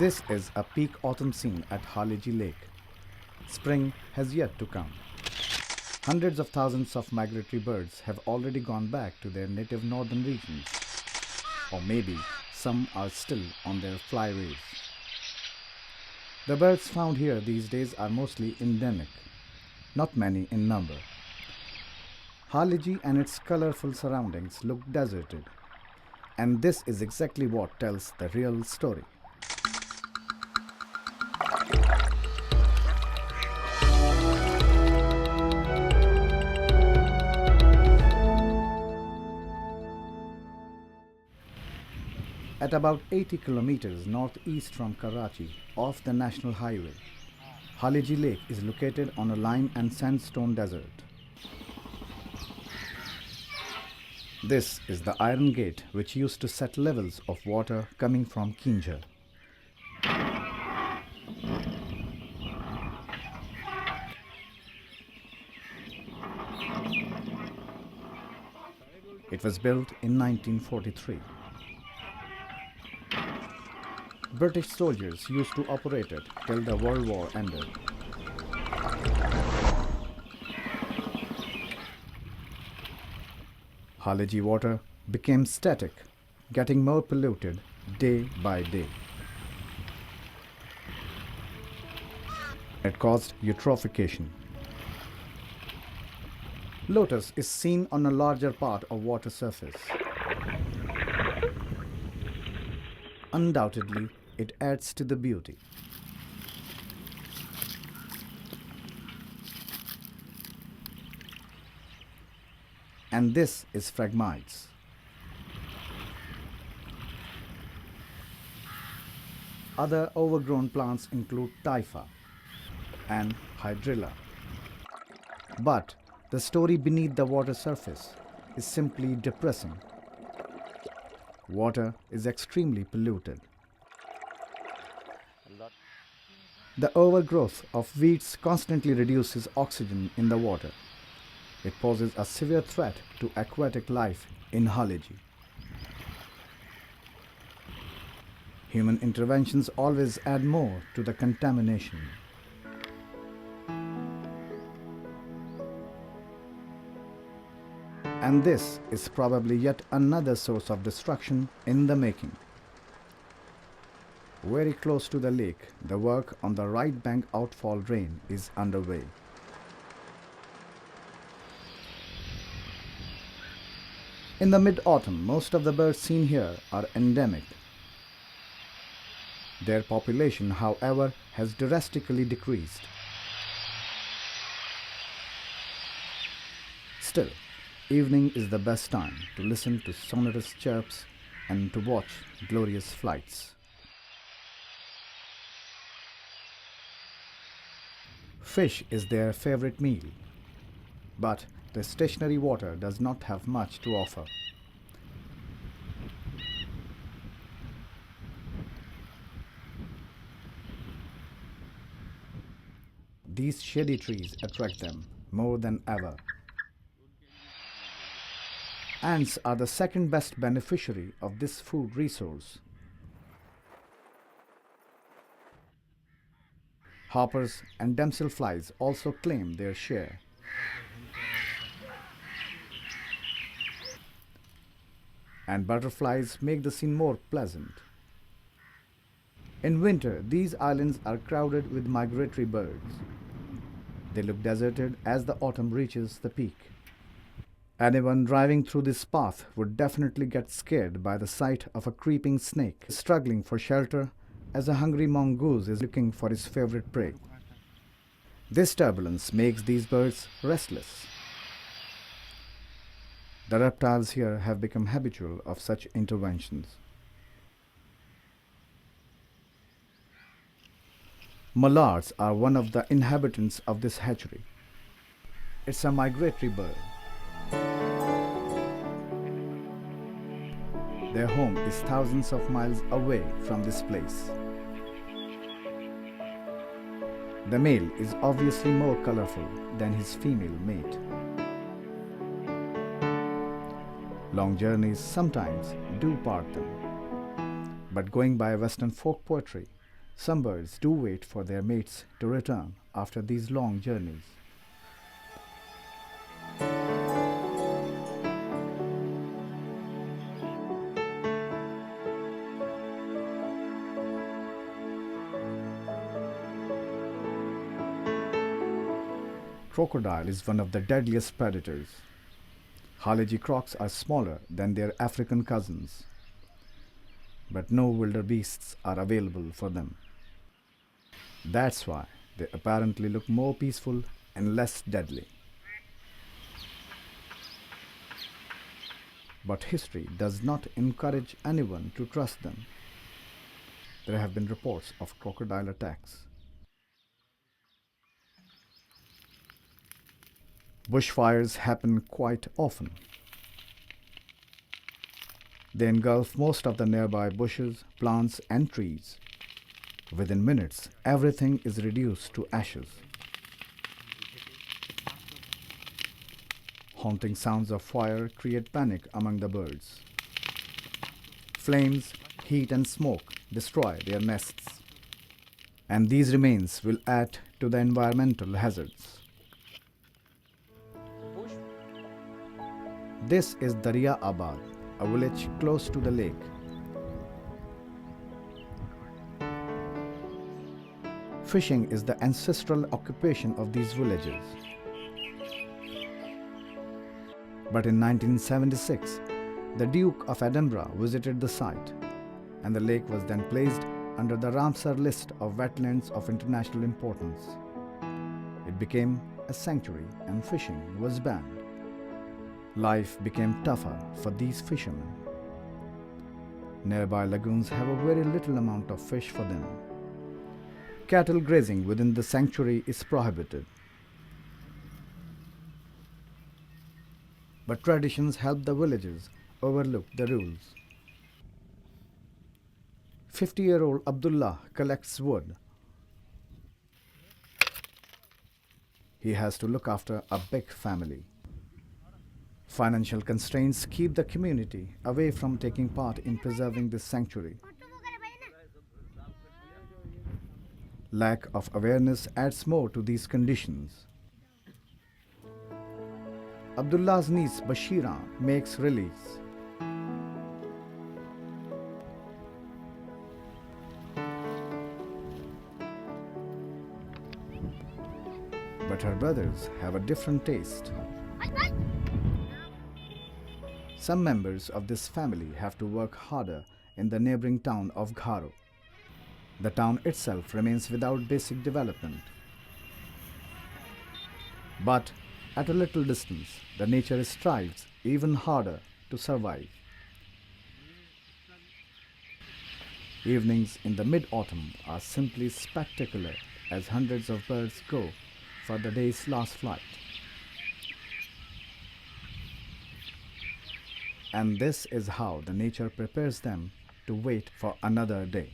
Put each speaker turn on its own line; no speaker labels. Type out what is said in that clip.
This is a peak autumn scene at Haleji Lake. Spring has yet to come. Hundreds of thousands of migratory birds have already gone back to their native northern regions. Or maybe some are still on their flyways. The birds found here these days are mostly endemic, not many in number. Haleji and its colorful surroundings look deserted, and this is exactly what tells the real story. At about 80 kilometers northeast from Karachi, off the national highway, Haleji Lake is located on a lime and sandstone desert. This is the iron gate which used to set levels of water coming from Kinjal. It was built in 1943. British soldiers used to operate it till the World War ended. Haleji water became static, getting more polluted day by day. It caused eutrophication. Lotus is seen on a larger part of water surface. Undoubtedly, it adds to the beauty. And this is phragmites. Other overgrown plants include typha and hydrilla. But the story beneath the water surface is simply depressing. Water is extremely polluted. The overgrowth of weeds constantly reduces oxygen in the water. It poses a severe threat to aquatic life in Haleji. Human interventions always add more to the contamination. And this is probably yet another source of destruction in the making. Very close to the lake, the work on the right bank outfall drain is underway. In the mid-autumn, most of the birds seen here are endemic. Their population, however, has drastically decreased. Still, evening is the best time to listen to sonorous chirps and to watch glorious flights. Fish is their favorite meal, but the stationary water does not have much to offer. These shady trees attract them more than ever. Ants are the second best beneficiary of this food resource. Hoppers and damselflies also claim their share. And butterflies make the scene more pleasant. In winter, these islands are crowded with migratory birds. They look deserted as the autumn reaches the peak. Anyone driving through this path would definitely get scared by the sight of a creeping snake struggling for shelter as a hungry mongoose is looking for his favorite prey. This turbulence makes these birds restless. The reptiles here have become habitual of such interventions. Mallards are one of the inhabitants of this hatchery. It's a migratory bird. Their home is thousands of miles away from this place. The male is obviously more colorful than his female mate. Long journeys sometimes do part them. But going by Western folk poetry, Some birds do wait for their mates to return after these long journeys. Crocodile is one of the deadliest predators. Haleji crocs are smaller than their African cousins, but no wildebeests are available for them. That's why they apparently look more peaceful and less deadly. But history does not encourage anyone to trust them. There have been reports of crocodile attacks. Bushfires happen quite often. They engulf most of the nearby bushes, plants, and trees. Within minutes, everything is reduced to ashes. Haunting sounds of fire create panic among the birds. Flames, heat, and smoke destroy their nests. And these remains will add to the environmental hazards. This is Darya Abad, a village close to the lake. Fishing is the ancestral occupation of these villages. But in 1976, the Duke of Edinburgh visited the site, and the lake was then placed under the Ramsar list of wetlands of international importance. It became a sanctuary and fishing was banned. Life became tougher for these fishermen. Nearby lagoons have a very little amount of fish for them. Cattle grazing within the sanctuary is prohibited. But traditions help the villagers overlook the rules. 50-year-old Abdullah collects wood. He has to look after a big family. Financial constraints keep the community away from taking part in preserving this sanctuary. Lack of awareness adds more to these conditions. Abdullah's niece Bashira makes release. But her brothers have a different taste. Some members of this family have to work harder in the neighboring town of Gharo. The town itself remains without basic development. But at a little distance, the nature strives even harder to survive. Evenings in the mid-autumn are simply spectacular as hundreds of birds go for the day's last flight. And this is how the nature prepares them to wait for another day.